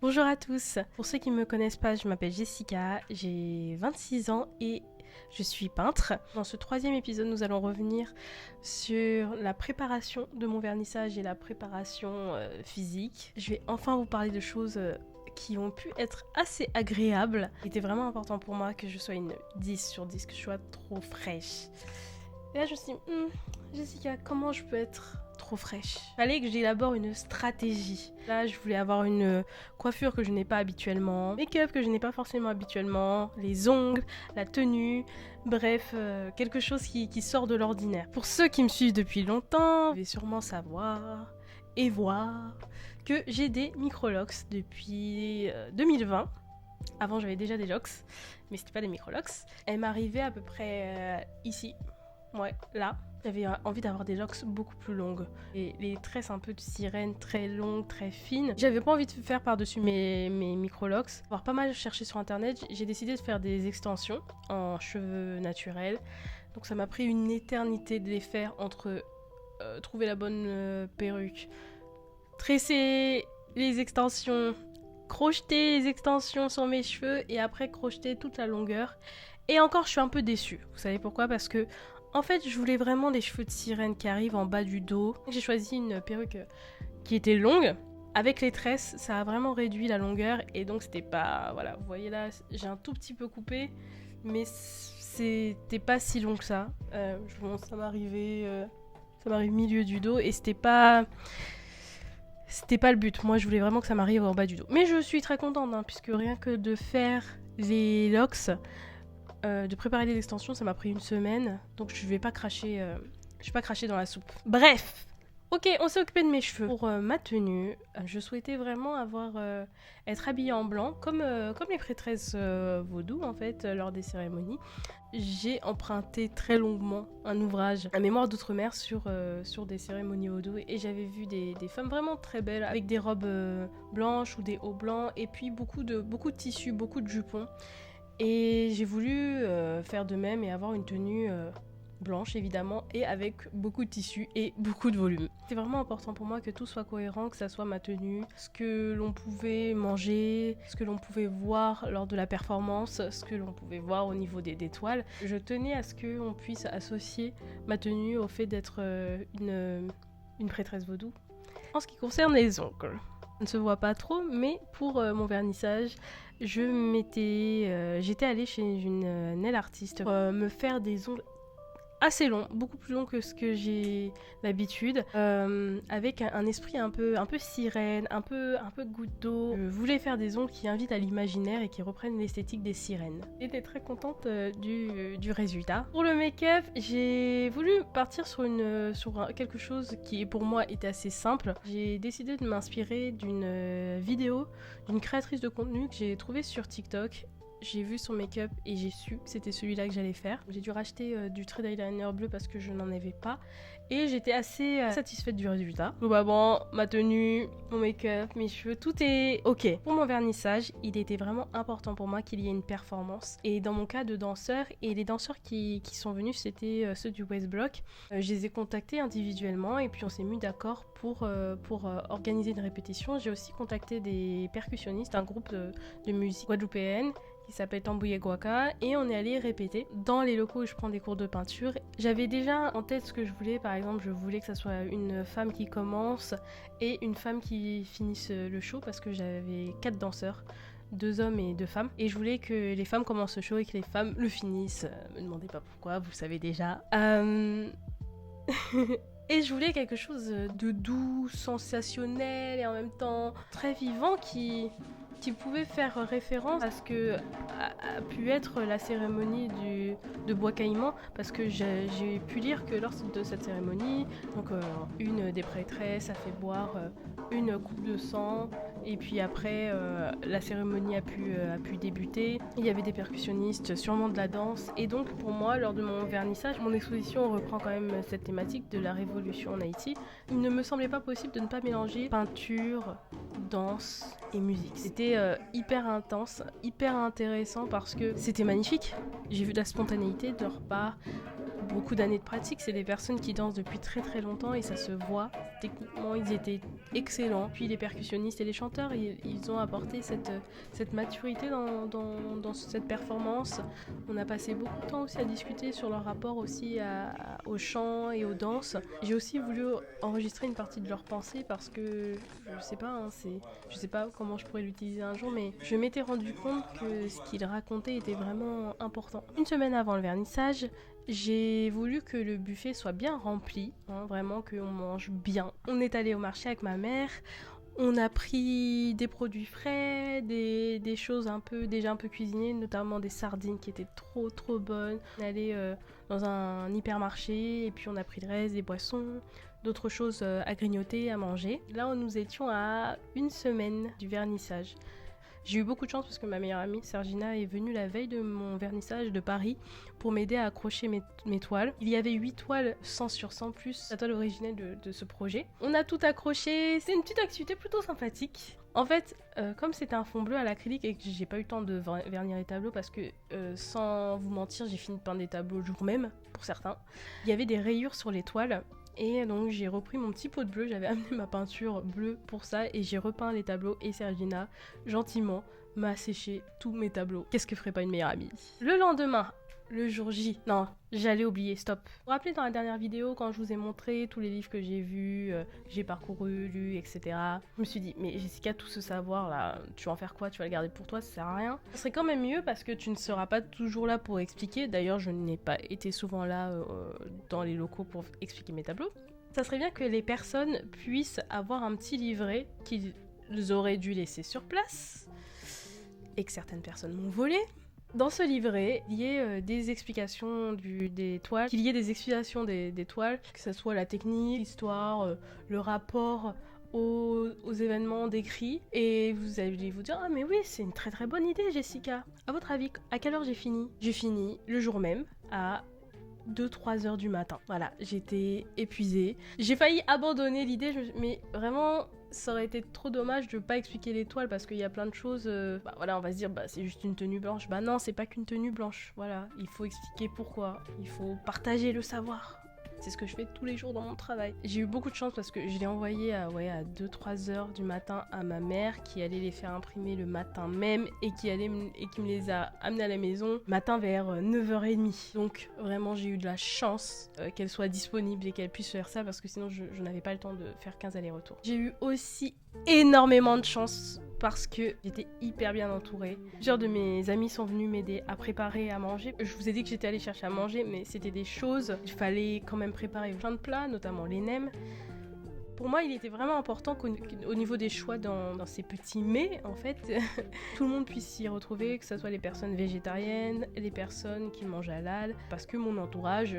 Bonjour à tous. Pour ceux qui ne me connaissent pas, je m'appelle Jessica, j'ai 26 ans et je suis peintre. Dans ce troisième épisode, nous allons revenir sur la préparation de mon vernissage et la préparation physique. Je vais enfin vous parler de choses qui ont pu être assez agréables. Il était vraiment important pour moi que je sois une 10 sur 10, que je sois trop fraîche. Et là, je me suis dit, Jessica, comment je peux être trop fraîche? Fallait que j'élabore une stratégie. Là, je voulais avoir une coiffure que je n'ai pas habituellement, make-up que je n'ai pas forcément habituellement, les ongles, la tenue, bref, quelque chose qui sort de l'ordinaire. Pour ceux qui me suivent depuis longtemps, vous devez sûrement savoir et voir que j'ai des microlocks depuis 2020. Avant, j'avais déjà des locks, mais c'était pas des microlocks. Elles m'arrivaient à peu près ici. Ouais, là. J'avais envie d'avoir des locks beaucoup plus longues. Et les tresses un peu de sirène, très longues, très fines. J'avais pas envie de faire par-dessus mes micro-locks. Avoir pas mal cherché sur internet, j'ai décidé de faire des extensions en cheveux naturels. Donc ça m'a pris une éternité de les faire entre trouver la bonne perruque, tresser les extensions, crocheter les extensions sur mes cheveux et après crocheter toute la longueur. Et encore, je suis un peu déçue. Vous savez pourquoi? Parce que en fait, je voulais vraiment des cheveux de sirène qui arrivent en bas du dos. J'ai choisi une perruque qui était longue. Avec les tresses, ça a vraiment réduit la longueur et donc c'était pas... Voilà, vous voyez là, j'ai un tout petit peu coupé, mais c'était pas si long que ça. Bon, ça m'arrive milieu du dos et c'était pas le but. Moi, je voulais vraiment que ça m'arrive en bas du dos. Mais je suis très contente, puisque rien que de faire les locks, de préparer les extensions, ça m'a pris une semaine. Donc je vais pas cracher dans la soupe. Bref, ok, on s'est occupé de mes cheveux. Pour ma tenue, je souhaitais vraiment être habillée en blanc, comme les prêtresses vaudou en fait, lors des cérémonies. J'ai emprunté très longuement un ouvrage, un mémoire d'outre-mer sur des cérémonies vaudou et j'avais vu des femmes vraiment très belles avec des robes blanches ou des hauts blancs et puis beaucoup de tissus, beaucoup de jupons. Et j'ai voulu faire de même et avoir une tenue blanche évidemment et avec beaucoup de tissu et beaucoup de volume. C'est vraiment important pour moi que tout soit cohérent, que ça soit ma tenue, ce que l'on pouvait manger, ce que l'on pouvait voir lors de la performance, ce que l'on pouvait voir au niveau des toiles. Je tenais à ce qu'on puisse associer ma tenue au fait d'être une prêtresse vaudou. En ce qui concerne les ongles, ça ne se voit pas trop, mais pour mon vernissage, j'étais allée chez une nail artiste pour me faire des ongles assez longs, beaucoup plus longs que ce que j'ai d'habitude, avec un esprit un peu sirène, un peu goutte d'eau. Je voulais faire des ongles qui invitent à l'imaginaire et qui reprennent l'esthétique des sirènes. J'étais très contente du résultat. Pour le make-up, j'ai voulu partir sur quelque chose qui pour moi était assez simple. J'ai décidé de m'inspirer d'une vidéo d'une créatrice de contenu que j'ai trouvée sur TikTok. J'ai vu son make-up et j'ai su que c'était celui-là que j'allais faire. J'ai dû racheter du trait eyeliner bleu parce que je n'en avais pas. Et j'étais assez satisfaite du résultat. Bon, ma tenue, mon make-up, mes cheveux, tout est ok. Pour mon vernissage, il était vraiment important pour moi qu'il y ait une performance. Et dans mon cas de danseur, et les danseurs qui sont venus, c'était ceux du West Block. Je les ai contactés individuellement et puis on s'est mis d'accord pour organiser une répétition. J'ai aussi contacté des percussionnistes, un groupe de musique guadeloupéenne qui s'appelle Tambouye Guaca et on est allé répéter dans les locaux où je prends des cours de peinture. J'avais déjà en tête ce que je voulais, par exemple je voulais que ça soit une femme qui commence et une femme qui finisse le show parce que j'avais 4 danseurs, 2 hommes et 2 femmes et je voulais que les femmes commencent le show et que les femmes le finissent. Me demandez pas pourquoi, vous le savez déjà. Et je voulais quelque chose de doux, sensationnel et en même temps très vivant qui pouvait faire référence à ce que a pu être la cérémonie de Bois Caïman, parce que j'ai pu lire que lors de cette cérémonie, donc une des prêtresses a fait boire une coupe de sang, et puis après la cérémonie a pu débuter. Il y avait des percussionnistes, sûrement de la danse, et donc pour moi, lors de mon vernissage, mon exposition reprend quand même cette thématique de la révolution en Haïti. Il ne me semblait pas possible de ne pas mélanger peinture, danse et musique. C'était hyper intense, hyper intéressant parce que c'était magnifique. J'ai vu de la spontanéité de leur part, beaucoup d'années de pratique, c'est des personnes qui dansent depuis très très longtemps et ça se voit. Techniquement, ils étaient excellents. Puis les percussionnistes et les chanteurs, ils ont apporté cette maturité dans cette performance. On a passé beaucoup de temps aussi à discuter sur leur rapport aussi au chant et aux danses. J'ai aussi voulu enregistrer une partie de leurs pensées parce que, je sais pas comment je pourrais l'utiliser un jour, mais je m'étais rendu compte que ce qu'ils racontaient était vraiment important. Une semaine avant le vernissage, j'ai voulu que le buffet soit bien rempli, vraiment qu'on mange bien. On est allé au marché avec ma mère, on a pris des produits frais, des choses déjà un peu cuisinées, notamment des sardines qui étaient trop bonnes. On est allé dans un hypermarché et puis on a pris le reste, des boissons, d'autres choses à grignoter, à manger. Là, nous étions à une semaine du vernissage. J'ai eu beaucoup de chance parce que ma meilleure amie, Sergina, est venue la veille de mon vernissage de Paris pour m'aider à accrocher mes toiles. Il y avait 8 toiles 100 sur 100 plus la toile originelle de ce projet. On a tout accroché, c'est une petite activité plutôt sympathique. En fait, comme c'était un fond bleu à l'acrylique et que j'ai pas eu le temps de vernir les tableaux parce que, sans vous mentir, j'ai fini de peindre des tableaux le jour même, pour certains, il y avait des rayures sur les toiles. Et donc j'ai repris mon petit pot de bleu, j'avais amené ma peinture bleue pour ça et j'ai repeint les tableaux et Sergina, gentiment, m'a séché tous mes tableaux. Qu'est-ce que ferait pas une meilleure amie? Le lendemain, le jour J, non, j'allais oublier, stop. Vous vous rappelez dans la dernière vidéo quand je vous ai montré tous les livres que j'ai vus, j'ai parcouru, lus, etc. Je me suis dit, mais Jessica, tout ce savoir là, tu vas en faire quoi? Tu vas le garder pour toi, ça sert à rien. Ce serait quand même mieux parce que tu ne seras pas toujours là pour expliquer. D'ailleurs, je n'ai pas été souvent là dans les locaux pour expliquer mes tableaux. Ça serait bien que les personnes puissent avoir un petit livret qu'ils auraient dû laisser sur place et que certaines personnes m'ont volé. Dans ce livret, il y ait des explications des toiles, qu'il y ait des explications des toiles, que ce soit la technique, l'histoire, le rapport aux événements décrits. Et vous allez vous dire « Ah mais oui, c'est une très très bonne idée Jessica !» À votre avis, à quelle heure j'ai fini? J'ai fini le jour même à 2-3 heures du matin. Voilà, j'étais épuisée. J'ai failli abandonner l'idée, mais vraiment... Ça aurait été trop dommage de pas expliquer les toiles parce qu'il y a plein de choses. Voilà, on va se dire, c'est juste une tenue blanche. Bah non, c'est pas qu'une tenue blanche. Voilà, il faut expliquer pourquoi. Il faut partager le savoir. C'est ce que je fais tous les jours dans mon travail. J'ai eu beaucoup de chance parce que je l'ai envoyé à 2-3 heures du matin à ma mère qui allait les faire imprimer le matin même et qui me les a amenés à la maison matin vers 9h30. Donc vraiment j'ai eu de la chance qu'elle soit disponible et qu'elle puisse faire ça parce que sinon je n'avais pas le temps de faire 15 allers-retours. J'ai eu aussi énormément de chance parce que j'étais hyper bien entourée. Plusieurs de mes amis sont venus m'aider à préparer à manger. Je vous ai dit que j'étais allée chercher à manger, mais c'était des choses. Il fallait quand même préparer plein de plats, notamment les nems. Pour moi, il était vraiment important qu'au niveau des choix dans ces petits mets, en fait, tout le monde puisse s'y retrouver, que ce soit les personnes végétariennes, les personnes qui mangent halal, parce que mon entourage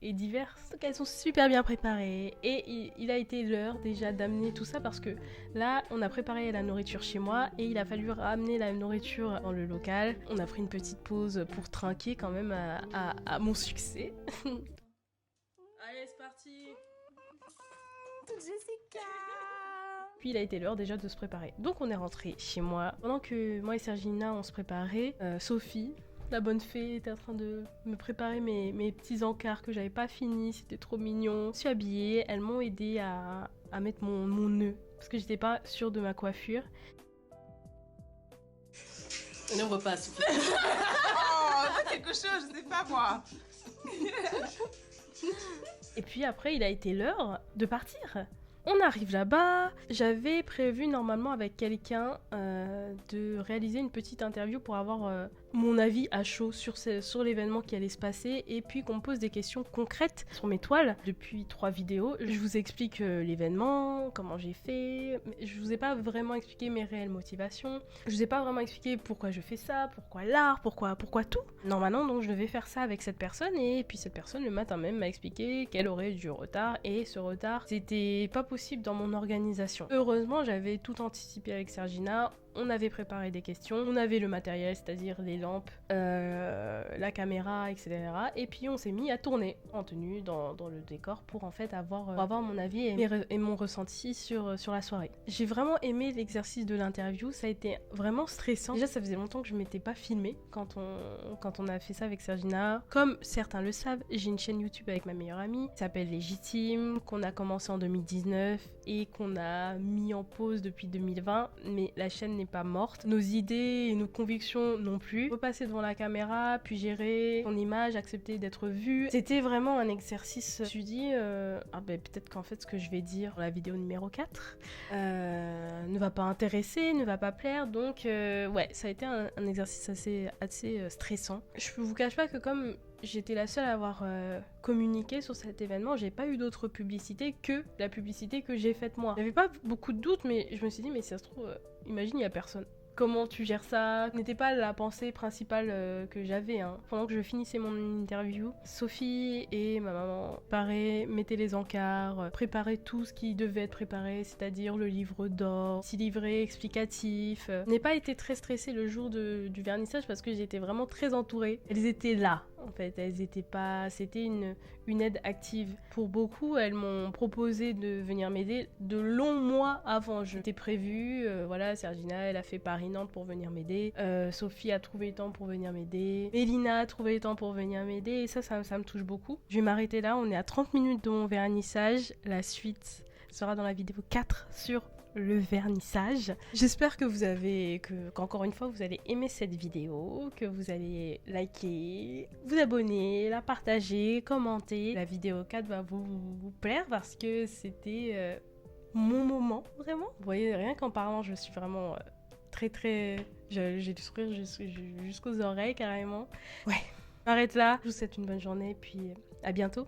est divers, donc elles sont super bien préparées. Et il a été l'heure déjà d'amener tout ça, parce que là, on a préparé la nourriture chez moi, et il a fallu ramener la nourriture dans le local. On a pris une petite pause pour trinquer quand même à mon succès. Allez, c'est parti! Jessica. Puis il a été l'heure déjà de se préparer. Donc on est rentré chez moi. Pendant que moi et Sergina on se préparait, Sophie, la bonne fée, était en train de me préparer mes petits encarts que j'avais pas finis. C'était trop mignon. Je suis habillée, elles m'ont aidé à mettre mon nœud parce que j'étais pas sûre de ma coiffure. On voit pas Sophie. Oh, quelque chose, je sais pas moi. Et puis après, il a été l'heure de partir. On arrive là-bas. J'avais prévu normalement avec quelqu'un de réaliser une petite interview pour avoir mon avis à chaud sur l'événement qui allait se passer et puis qu'on me pose des questions concrètes sur mes toiles. Depuis 3 vidéos, je vous explique l'événement, comment j'ai fait. Mais je vous ai pas vraiment expliqué mes réelles motivations. Je vous ai pas vraiment expliqué pourquoi je fais ça, pourquoi l'art, pourquoi tout. Normalement, donc je devais faire ça avec cette personne et puis cette personne le matin même m'a expliqué qu'elle aurait du retard et ce retard, c'était pas possible dans mon organisation. Heureusement, j'avais tout anticipé avec Sergina. on avait préparé des questions, on avait le matériel, c'est-à-dire les lampes, la caméra, etc. Et puis on s'est mis à tourner en tenue dans le décor pour en fait avoir mon avis et mon ressenti sur la soirée. J'ai vraiment aimé l'exercice de l'interview, ça a été vraiment stressant. Déjà ça faisait longtemps que je m'étais pas filmée quand on a fait ça avec Sergina. Comme certains le savent, j'ai une chaîne YouTube avec ma meilleure amie, qui s'appelle Légitime, qu'on a commencé en 2019 et qu'on a mis en pause depuis 2020, mais la chaîne n'est pas morte. Nos idées et nos convictions non plus. Repasser devant la caméra, puis gérer son image, accepter d'être vu. C'était vraiment un exercice. Je me suis dit, peut-être qu'en fait ce que je vais dire dans la vidéo numéro 4 ne va pas intéresser, ne va pas plaire, donc ça a été un exercice assez stressant. Je vous cache pas que comme j'étais la seule à avoir communiqué sur cet événement, j'ai pas eu d'autre publicité que la publicité que j'ai faite moi. J'avais pas beaucoup de doutes, mais je me suis dit, mais si ça se trouve, imagine, il y a personne. Comment tu gères ça? Ce n'était pas la pensée principale que j'avais. Pendant que je finissais mon interview, Sophie et ma maman mettaient les encarts, préparaient tout ce qui devait être préparé, c'est-à-dire le livre d'or, 6 livrets explicatifs. Je n'ai pas été très stressée le jour du vernissage parce que j'étais vraiment très entourée. Elles étaient là, en fait. Elles étaient pas... C'était une aide active. Pour beaucoup, elles m'ont proposé de venir m'aider de longs mois avant. J'étais prévue, Sergina, elle a fait Paris-Nantes pour venir m'aider. Sophie a trouvé le temps pour venir m'aider. Mélina a trouvé le temps pour venir m'aider. Et ça me touche beaucoup. Je vais m'arrêter là. On est à 30 minutes de mon vernissage. La suite sera dans la vidéo 4 sur le vernissage. J'espère qu'encore une fois vous allez aimer cette vidéo, que vous allez liker, vous abonner, la partager, commenter. La vidéo 4 va vous plaire parce que c'était mon moment, vraiment. Vous voyez, rien qu'en parlant, je suis vraiment j'ai du sourire jusqu'aux oreilles carrément. Ouais, j'arrête là. Je vous souhaite une bonne journée, puis à bientôt.